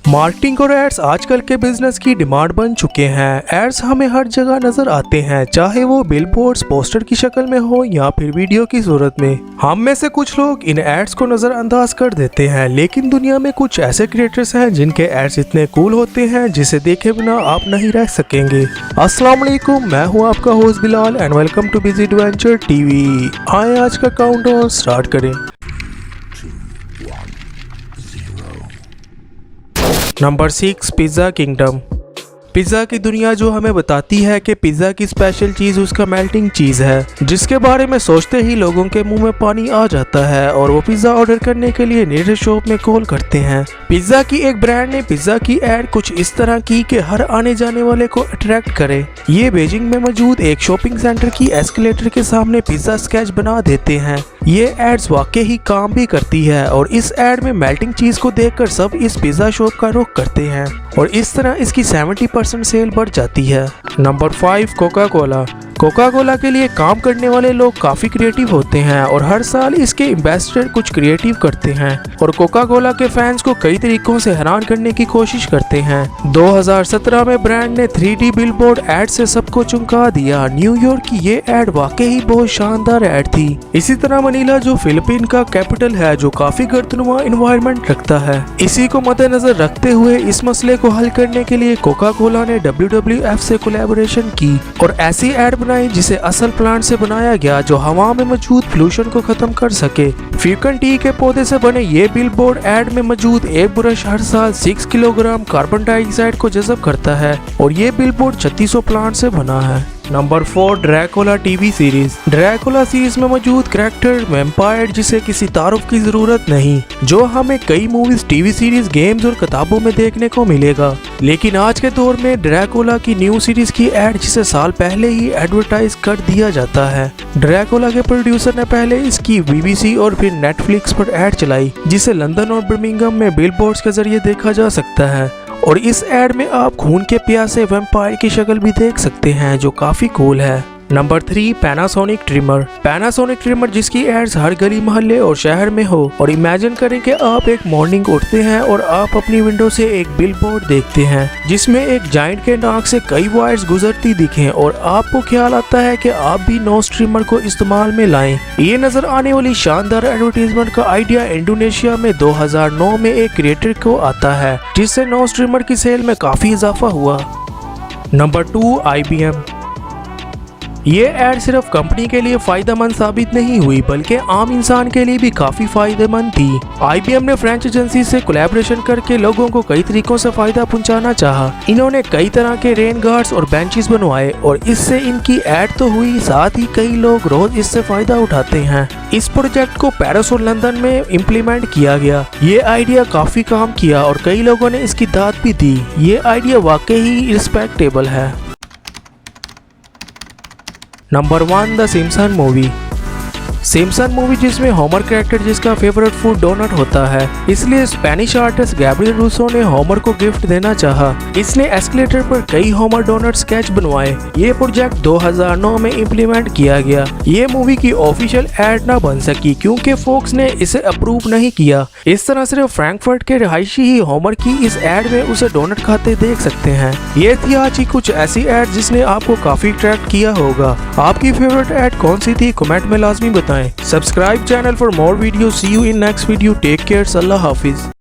Marketing और ads आजकल के बिजनेस की डिमांड बन चुके हैं। एड्स हमें हर जगह नजर आते हैं, चाहे वो बिलबोर्ड्स, पोस्टर की शक्ल में हो या फिर वीडियो की सूरत में। हम में से कुछ लोग इन एड्स को नजरअंदाज कर देते हैं, लेकिन दुनिया में कुछ ऐसे क्रिएटर्स हैं जिनके एड्स इतने कूल होते हैं जिसे देखे बिना आप नहीं रह सकेंगे। अस्सलाम वालेकुम, मैं हूँ आपका host Bilal and welcome too busy adventure TV. आए आज का काउंटडाउन स्टार्ट करें। Number 6, pizza kingdom. पिज़्ज़ा की दुनिया जो हमें बताती है कि पिज़्ज़ा की स्पेशल चीज़ उसका मेल्टिंग चीज़ है, जिसके बारे में सोचते ही लोगों के मुंह में पानी आ जाता है और वो पिज़्ज़ा ऑर्डर करने के लिए नियरेस्ट शॉप में कॉल करते हैं। पिज़्ज़ा की एक ब्रांड ने पिज़्ज़ा की एड कुछ इस तरह की कि हर आने जाने वाले को अट्रैक्ट करे। ये बीजिंग में मौजूद एक शॉपिंग सेंटर की एस्केलेटर के सामने पिज़्ज़ा स्केच बना देते हैं। ये एड्स वाकई ही काम भी करती है और इस एड में मेल्टिंग चीज को देखकर सब इस पिज़्ज़ा शॉप का रुख करते हैं और इस तरह इसकी 70% सेल बढ़ जाती है। Number 5, Coca Cola. Coca Cola के लिए काम करने वाले लोग काफी क्रिएटिव होते हैं और हर साल इसके एम्बेसडर कुछ क्रिएटिव करते हैं और कोका कोला के फैंस को कई तरीकों से हैरान करने की कोशिश करते हैं। 2017 में ब्रांड ने 3D बिलबोर्ड एड से सबको चौंका दिया। न्यूयॉर्क की ये एड वाकई ही बहुत शानदार एड थी। इसी तरह मनीला जो फिलीपीन का कैपिटल है, जो काफी गर्दनुमा एनवायरनमेंट रखता है, इसी को मद्देनजर रखते हुए इस मसले को हल करने के लिए कोका कोला ने WWF से कोलैबोरेशन की और ऐसी एड बनाई जिसे असल प्लांट से बनाया गया जो हवा में मौजूद पोल्यूशन को खत्म कर सके। फ्यूकन टी के पौधे से बने ये बिलबोर्ड एड में मौजूद एक ब्रश हर साल 6 किलोग्राम कार्बन डाइऑक्साइड को जज़ब करता है और ये बिलबोर्ड 3600 प्लांट से बना है। Number 4, Dracula TV series. Dracula series में मौजूद कैरेक्टर वैम्पायर जिसे किसी तारुफ की जरूरत नहीं, जो हमें कई मूवीज, टीवी सीरीज, गेम्स और किताबों में देखने को मिलेगा। लेकिन आज के दौर में ड्रैकुला की न्यू सीरीज की एड जिसे साल पहले ही एडवर्टाइज कर दिया जाता है। ड्रैकुला के प्रोड्यूसर ने पहले इसकी BBC और फिर नेटफ्लिक्स पर एड चलाई, जिसे लंदन और बर्मिंघम में बिलबोर्ड्स के जरिए देखा जा सकता है और इस एड में आप खून के प्यासे वैम्पायर की शक्ल भी देख सकते हैं, जो काफी कूल है। Number 3, Panasonic trimmer. Panasonic trimmer जिसकी एड्स हर गली मोहल्ले और शहर में हो और इमेजिन करें कि आप एक मॉर्निंग उठते हैं और आप अपनी विंडो से एक बिलबोर्ड देखते हैं जिसमें एक जायंट के नाक से कई वायर्स गुजरती दिखें और आपको ख्याल आता है कि आप भी नोज ट्रिमर को इस्तेमाल में लाएं। ये नजर आने वाली शानदार एडवर्टीजमेंट का आइडिया इंडोनेशिया में 2009 में एक क्रिएटर को आता है, जिससे नोज ट्रिमर की सेल में काफी इजाफा हुआ। Number 2, IBM। ये एड सिर्फ कंपनी के लिए फायदेमंद साबित नहीं हुई बल्कि आम इंसान के लिए भी काफी फायदेमंद थी। IBM ने फ्रेंच एजेंसी से कोलैबोरेशन करके लोगों को कई तरीकों से फायदा पहुंचाना चाहा। इन्होंने कई तरह के रेन गार्ड्स और बेंचेस बनवाए और इससे इनकी एड तो हुई, साथ ही कई लोग रोज इससे फायदा उठाते हैं। इस प्रोजेक्ट को पेरिस और लंदन में इम्प्लीमेंट किया गया। ये आइडिया काफी काम किया और कई लोगों ने इसकी दाद भी दी। ये आइडिया वाकई ही रिस्पेक्टेबल है। Number 1, the Simpson movie. Simpson movie जिसमें होमर कैरेक्टर जिसका फेवरेट फूड डोनट होता है, इसलिए स्पेनिश आर्टिस्ट गैब्रियल रूसो ने होमर को गिफ्ट देना चाहा। इसने एस्केलेटर पर कई होमर डोनट स्केच बनवाए। ये प्रोजेक्ट 2009 में इम्प्लीमेंट किया गया। ये मूवी की ऑफिशियल एड ना बन सकी क्योंकि फोक्स ने इसे अप्रूव नहीं किया। इस तरह सिर्फ फ्रैंकफर्ट के रहायशी ही होमर की इस एड में उसे डोनट खाते देख सकते हैं। ये थी आज की कुछ ऐसी एड जिसने आपको काफी अट्रैक्ट किया होगा। आपकी फेवरेट एड कौन सी थी, कमेंट में लाजमी बताएं। Subscribe channel for more videos. See you in next video. Take care. Allah Hafiz.